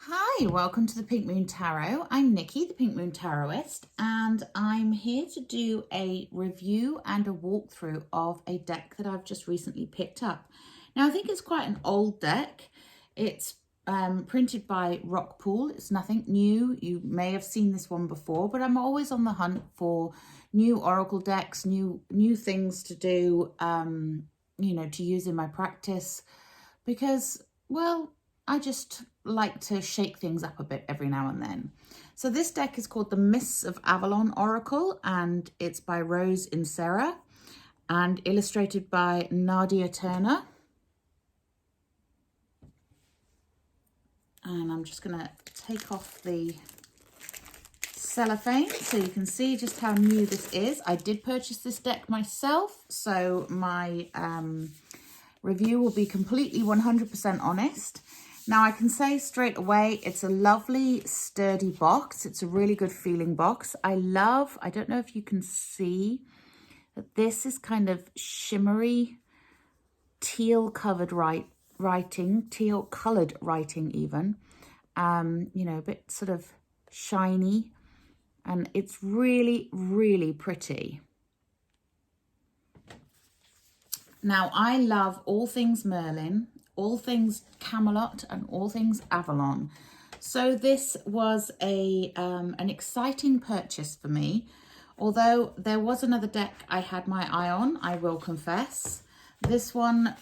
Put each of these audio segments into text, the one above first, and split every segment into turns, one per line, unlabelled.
Hi, welcome to the Pink Moon Tarot. I'm Nikki, the Pink Moon Tarotist, and I'm here to do a review and a walkthrough of a deck that I've just recently picked up. Now, I think it's quite an old deck. It's printed by Rockpool. It's nothing new. You may have seen this one before, but I'm always on the hunt for new Oracle decks, new things to do, to use in my practice because, well, I just like to shake things up a bit every now and then. So this deck is called the Mists of Avalon Oracle, and it's by Rose Inserra and illustrated by Nadia Turner. And I'm just going to take off the cellophane so you can see just how new this is. I did purchase this deck myself, so my review will be completely 100% honest. Now, I can say straight away, it's a lovely, sturdy box. It's a really good feeling box. I don't know if you can see, that this is kind of shimmery, teal-covered writing, teal-coloured writing even. A bit sort of shiny. And it's really, really pretty. Now, I love all things Merlin, all things Camelot, and all things Avalon. So this was an exciting purchase for me. Although there was another deck I had my eye on, I will confess. This one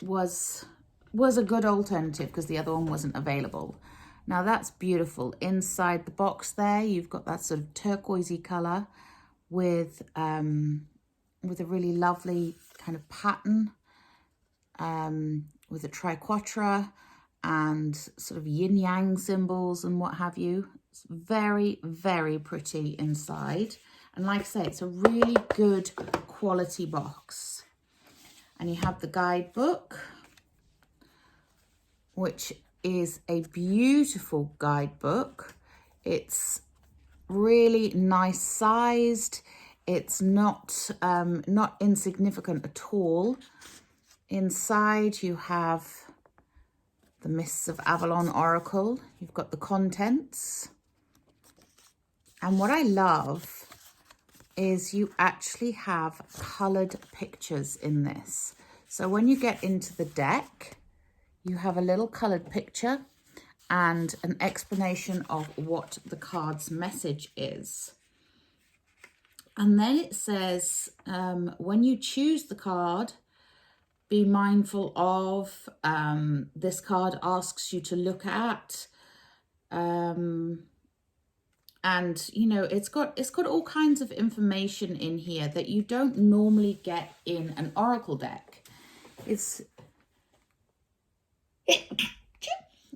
was a good alternative because the other one wasn't available. Now that's beautiful. Inside the box there, you've got that sort of turquoisey colour with a really lovely kind of pattern. With a triquetra and sort of yin-yang symbols and what have you. It's very, very pretty inside. And like I say, it's a really good quality box. And you have the guidebook, which is a beautiful guidebook. It's really nice sized. It's not insignificant at all. Inside you have the Mists of Avalon Oracle. You've got the contents. And what I love is you actually have coloured pictures in this. So when you get into the deck, you have a little coloured picture and an explanation of what the card's message is. And then it says, when you choose the card, be mindful of, this card asks you to look at, and it's got all kinds of information in here that you don't normally get in an Oracle deck.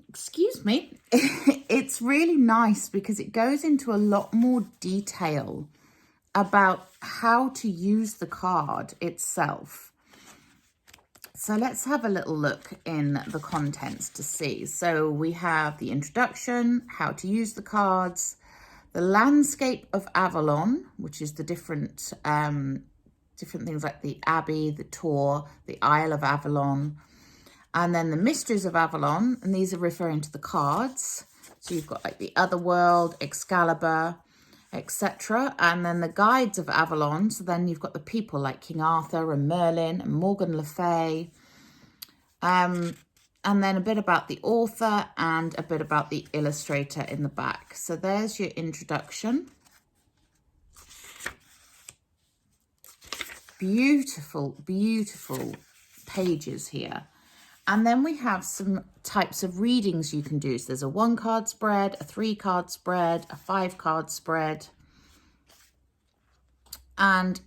Excuse me. It's really nice because it goes into a lot more detail about how to use the card itself. So let's have a little look in the contents to see. So we have the introduction, how to use the cards, the landscape of Avalon, which is the different things like the Abbey, the Tor, the Isle of Avalon, and then the mysteries of Avalon, and these are referring to the cards. So you've got like the Otherworld, Excalibur, etc. And then the guides of Avalon. So then you've got the people like King Arthur and Merlin and Morgan Le Fay. And then a bit about the author and a bit about the illustrator in the back. So there's your introduction. Beautiful, beautiful pages here. And then we have some types of readings you can do. So there's a 1-card spread, a 3-card spread, a 5-card spread, and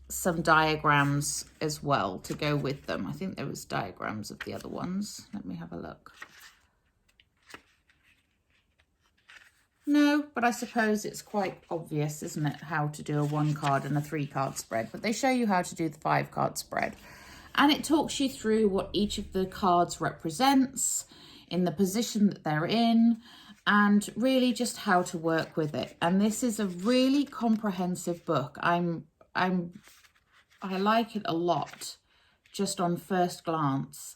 some diagrams as well to go with them. I think there was diagrams of the other ones. Let me have a look. No, but I suppose it's quite obvious, isn't it, how to do a 1-card and a 3-card spread. But they show you how to do the 5-card spread. And it talks you through what each of the cards represents in the position that they're in and really just how to work with it. And this is a really comprehensive book. I like it a lot just on first glance.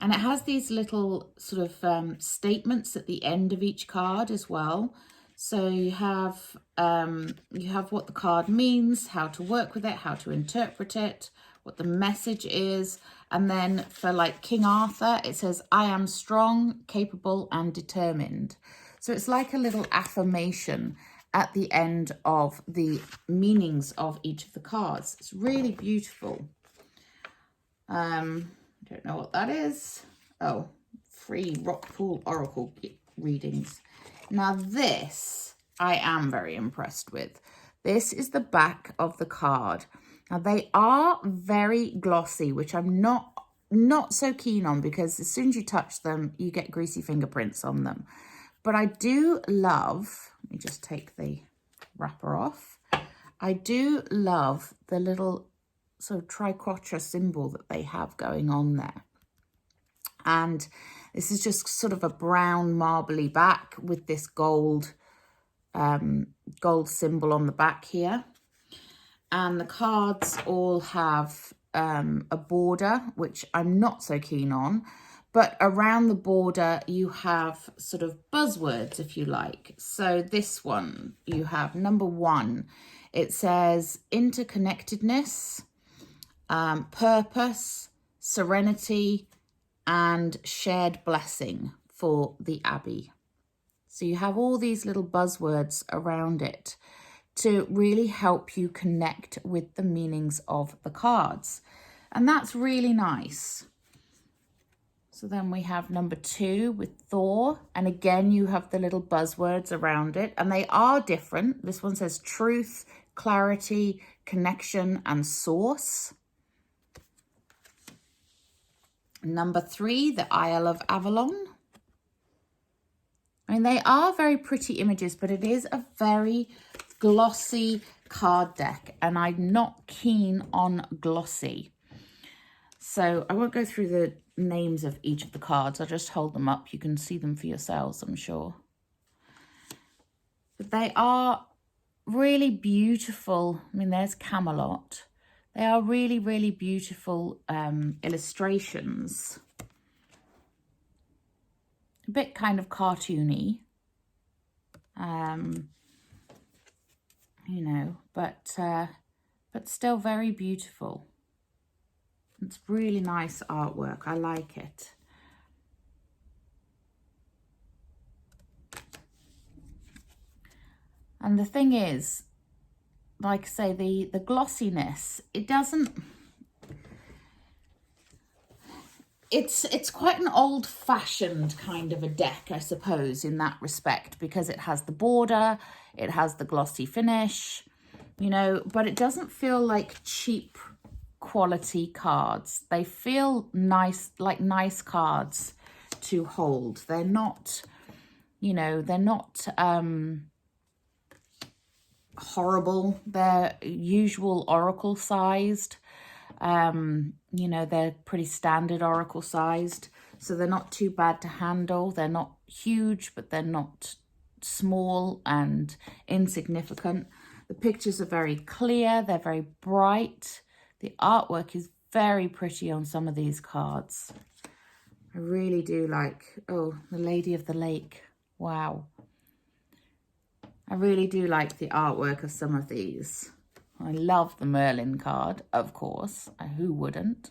And it has these little sort of statements at the end of each card as well. So you have what the card means, how to work with it, how to interpret it, what the message is. And then for like King Arthur, it says, I am strong, capable, and determined. So it's like a little affirmation at the end of the meanings of each of the cards. It's really beautiful. Don't know what that is. Oh, free Rockpool Oracle readings. Now this, I am very impressed with. This is the back of the card. Now they are very glossy, which I'm not so keen on, because as soon as you touch them, you get greasy fingerprints on them. But I do love, let me just take the wrapper off. I do love the little sort of triquetra symbol that they have going on there. And this is just sort of a brown marbly back with this gold symbol on the back here. And the cards all have a border, which I'm not so keen on. But around the border, you have sort of buzzwords, if you like. So this one, you have number 1. It says interconnectedness, purpose, serenity, and shared blessing for the Abbey. So you have all these little buzzwords around it to really help you connect with the meanings of the cards. And that's really nice. So then we have number 2 with Thor. And again, you have the little buzzwords around it. And they are different. This one says truth, clarity, connection, and source. Number 3, the Isle of Avalon. I mean, they are very pretty images, but it is a very glossy card deck. And I'm not keen on glossy. So I won't go through the names of each of the cards. I'll just hold them up. You can see them for yourselves, I'm sure. But they are really beautiful. I mean, there's Camelot. They are really, really beautiful illustrations. A bit kind of cartoony. You know, but still very beautiful. It's really nice artwork. I like it. And the thing is, like I say, the glossiness, it doesn't... It's quite an old-fashioned kind of a deck, I suppose, in that respect, because it has the border, it has the glossy finish, you know, but it doesn't feel like cheap quality cards. They feel nice, like nice cards to hold. They're not, you know, they're not horrible. They're usual Oracle sized. You know, they're pretty standard Oracle sized, so they're not too bad to handle. They're not huge, but they're not small and insignificant. The pictures are very clear. They're very bright. The artwork is very pretty on some of these cards. I really do like, oh, the Lady of the Lake. Wow. I really do like the artwork of some of these. I love the Merlin card, of course. Who wouldn't?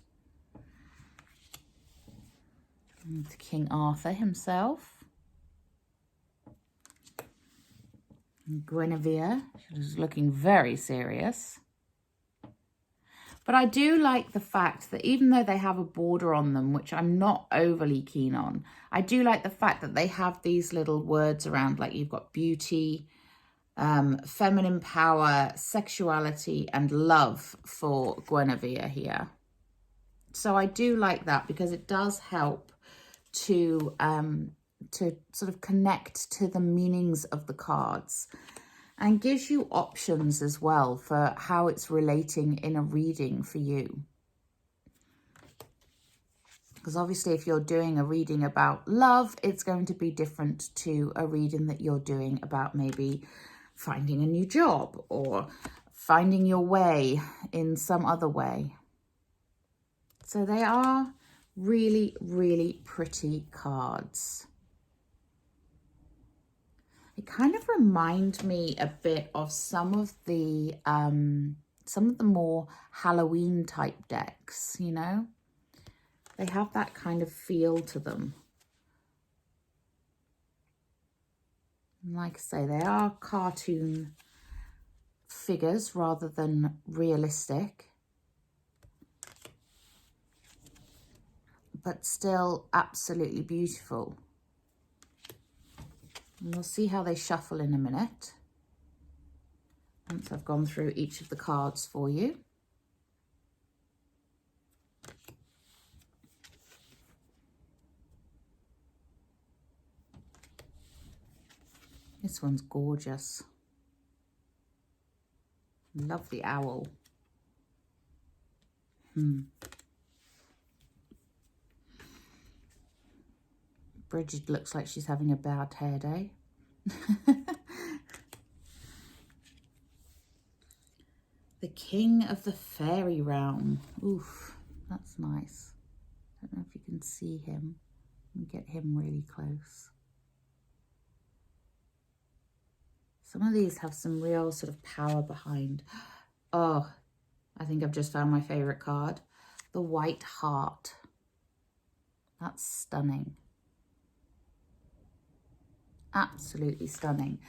And King Arthur himself. And Guinevere, she's looking very serious. But I do like the fact that even though they have a border on them, which I'm not overly keen on, I do like the fact that they have these little words around, like you've got beauty, feminine power, sexuality, and love for Guinevere here. So I do like that, because it does help to sort of connect to the meanings of the cards, and gives you options as well for how it's relating in a reading for you. Because obviously if you're doing a reading about love, it's going to be different to a reading that you're doing about maybe finding a new job or finding your way in some other way. So they are Really, really pretty cards. It kind of reminds me a bit of some of the more Halloween type decks, you know? They have that kind of feel to them. And like I say, they are cartoon figures rather than realistic, but still absolutely beautiful. And we'll see how they shuffle in a minute, once I've gone through each of the cards for you. This one's gorgeous. Love the owl. Bridget looks like she's having a bad hair day. The King of the Fairy Realm. Oof, that's nice. I don't know if you can see him. Let me get him really close. Some of these have some real sort of power behind. Oh, I think I've just found my favorite card. The White Heart. That's stunning. Absolutely stunning.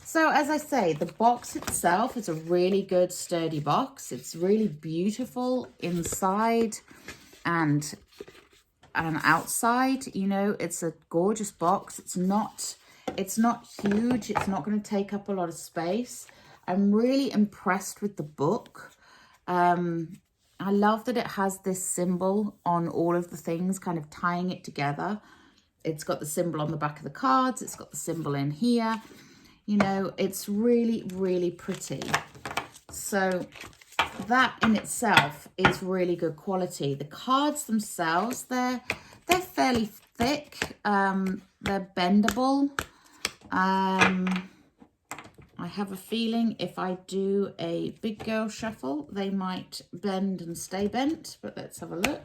So as I say, the box itself is a really good sturdy box. It's really beautiful inside and outside. You know, it's a gorgeous box. It's not huge. It's not going to take up a lot of space. I'm really impressed with the book. I love that it has this symbol on all of the things, kind of tying it together. It's got the symbol on the back of the cards. It's got the symbol in here. You know, it's really, really pretty. So that in itself is really good quality. The cards themselves, they're fairly thick. They're bendable. I have a feeling if I do a big girl shuffle, they might bend and stay bent, but let's have a look.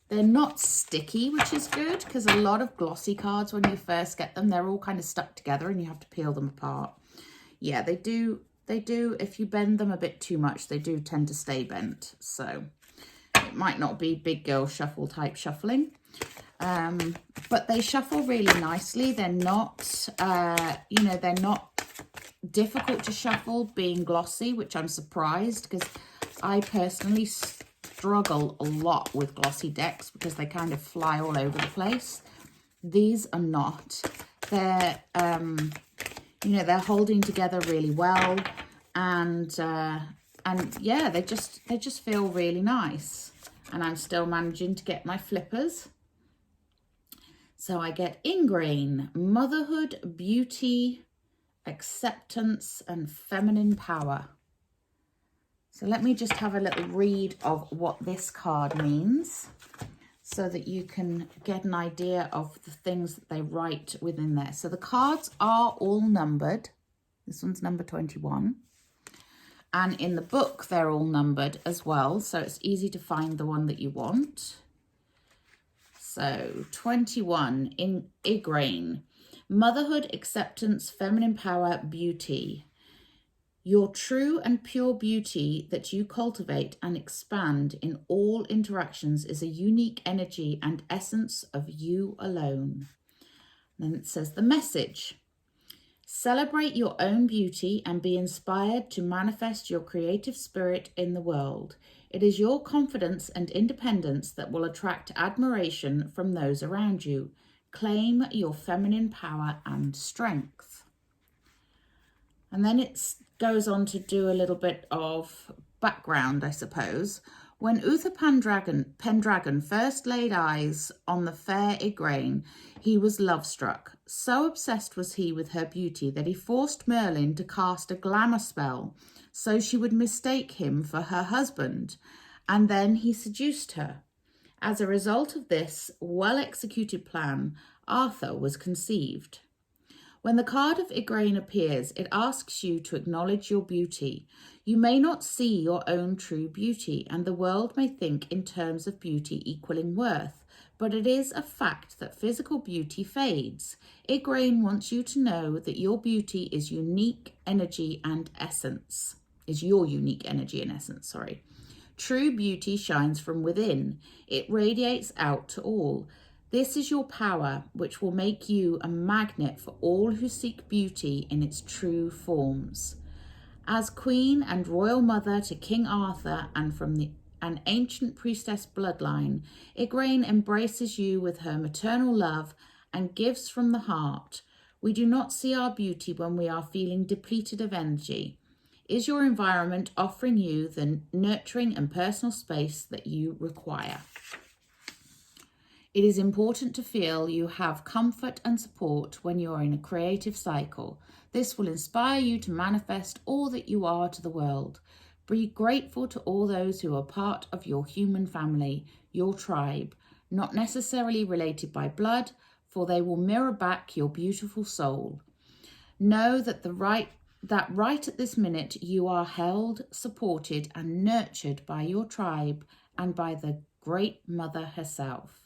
They're not sticky, which is good, because a lot of glossy cards, when you first get them, they're all kind of stuck together and you have to peel them apart. Yeah, they do. If you bend them a bit too much, they do tend to stay bent. So it might not be big girl shuffle type shuffling. But they shuffle really nicely. They're not, you know, they're not difficult to shuffle being glossy, which I'm surprised, because I personally struggle a lot with glossy decks because they kind of fly all over the place. These are not. They're, you know, they're holding together really well, and yeah, they just feel really nice. And I'm still managing to get my flippers. So I get ingrain, motherhood, beauty, acceptance, and feminine power. So let me just have a little read of what this card means so that you can get an idea of the things that they write within there. So the cards are all numbered. This one's number 21. And in the book, they're all numbered as well. So it's easy to find the one that you want. So 21 in Igraine, motherhood, acceptance, feminine power, beauty. Your true and pure beauty that you cultivate and expand in all interactions is a unique energy and essence of you alone. And then it says the message. Celebrate your own beauty and be inspired to manifest your creative spirit in the world. It is your confidence and independence that will attract admiration from those around you. Claim your feminine power and strength. And then it goes on to do a little bit of background, I suppose. When Uther Pendragon first laid eyes on the fair Igraine, he was love-struck. So obsessed was he with her beauty that he forced Merlin to cast a glamour spell so she would mistake him for her husband, and then he seduced her. As a result of this well-executed plan, Arthur was conceived. When the card of Igraine appears, it asks you to acknowledge your beauty. You may not see your own true beauty, and the world may think in terms of beauty equaling worth, but it is a fact that physical beauty fades. Igraine wants you to know that your beauty is unique energy and essence. Is your unique energy and essence, sorry. True beauty shines from within. It radiates out to all. This is your power, which will make you a magnet for all who seek beauty in its true forms. As queen and royal mother to King Arthur and from an ancient priestess bloodline, Igraine embraces you with her maternal love and gives from the heart. We do not see our beauty when we are feeling depleted of energy. Is your environment offering you the nurturing and personal space that you require? It is important to feel you have comfort and support when you are in a creative cycle. This will inspire you to manifest all that you are to the world. Be grateful to all those who are part of your human family, your tribe, not necessarily related by blood, for they will mirror back your beautiful soul. Know that right at this minute you are held, supported and nurtured by your tribe and by the Great Mother herself.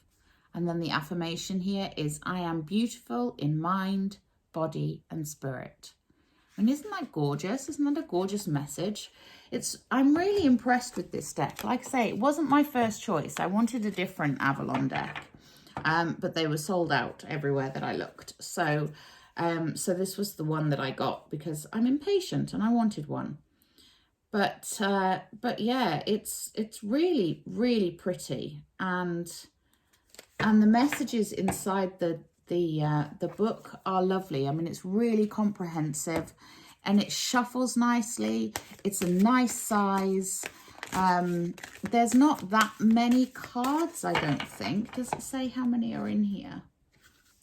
And then the affirmation here is, I am beautiful in mind, body and spirit. And isn't that gorgeous? Isn't that a gorgeous message? I'm really impressed with this deck. Like I say, it wasn't my first choice. I wanted a different Avalon deck, but they were sold out everywhere that I looked. So this was the one that I got because I'm impatient and I wanted one. But yeah, it's really, really pretty. And the messages inside the book are lovely. I mean, it's really comprehensive and it shuffles nicely. It's a nice size. There's not that many cards, I don't think. Does it say how many are in here?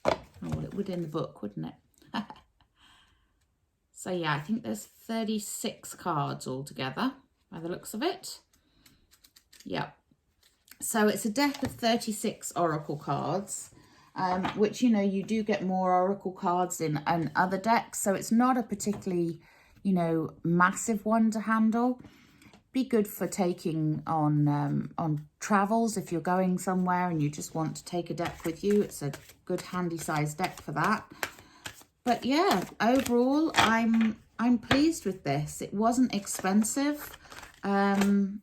Oh, well, it would in the book, wouldn't it? So yeah, I think there's 36 cards altogether by the looks of it. Yep. So it's a deck of 36 oracle cards, which, you know, you do get more oracle cards in other decks. So it's not a particularly, you know, massive one to handle. Be good for taking on travels if you're going somewhere and you just want to take a deck with you. It's a good handy size deck for that. But yeah, overall, I'm pleased with this. It wasn't expensive, and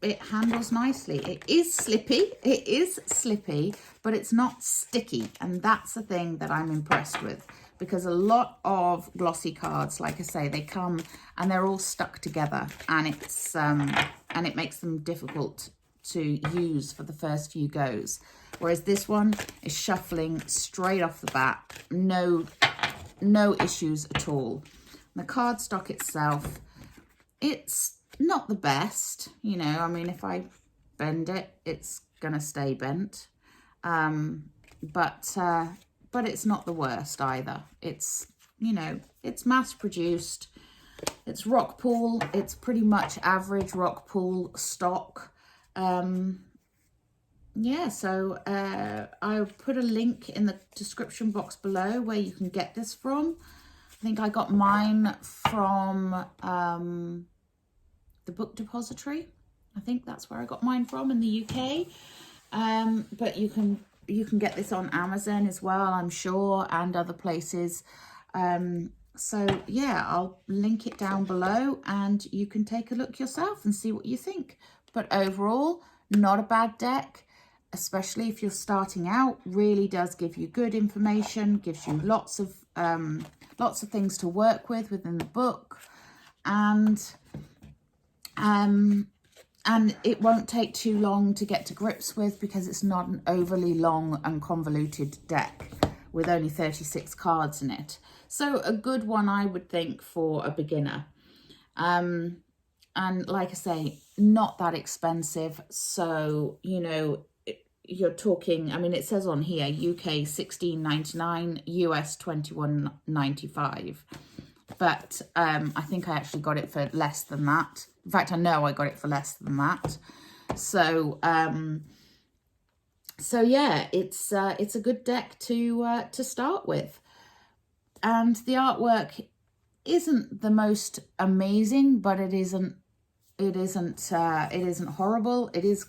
it handles nicely. It is slippy, but it's not sticky. And that's the thing that I'm impressed with, because a lot of glossy cards, like I say, they come and they're all stuck together, and it makes them difficult to use for the first few goes. Whereas this one is shuffling straight off the bat. No issues at all. The cardstock itself, it's not the best, you know. I mean, if I bend it, it's gonna stay bent, but it's not the worst either. It's, you know, it's mass produced, it's Rockpool, it's pretty much average Rockpool stock. Yeah, so I'll put a link in the description box below where you can get this from. I think I got mine from the Book Depository. I think that's where I got mine from in the UK. But you can get this on Amazon as well, I'm sure, and other places. So yeah, I'll link it down below and you can take a look yourself and see what you think. But overall, not a bad deck, especially if you're starting out. Really does give you good information, gives you lots of things to work with within the book, and it won't take too long to get to grips with, because it's not an overly long and convoluted deck with only 36 cards in it. So a good one, I would think, for a beginner. And like I say, not that expensive. So, you know, you're talking, I mean, it says on here, UK $16.99, US $21.95. But I think I actually got it for less than that. In fact, I know I got it for less than that. So so yeah, it's a good deck to start with. And the artwork isn't the most amazing, but it isn't horrible. It is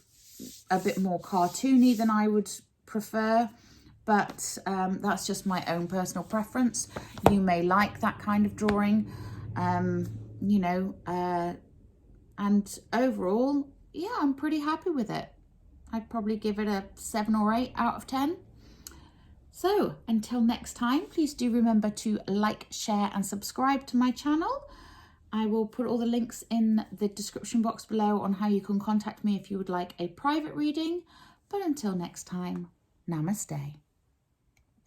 a bit more cartoony than I would prefer, but that's just my own personal preference. You may like that kind of drawing, you know, and overall, yeah, I'm pretty happy with it. I'd probably give it a 7 or 8 out of 10. So until next time, please do remember to like, share and subscribe to my channel. I will put all the links in the description box below on how you can contact me if you would like a private reading. But until next time, namaste.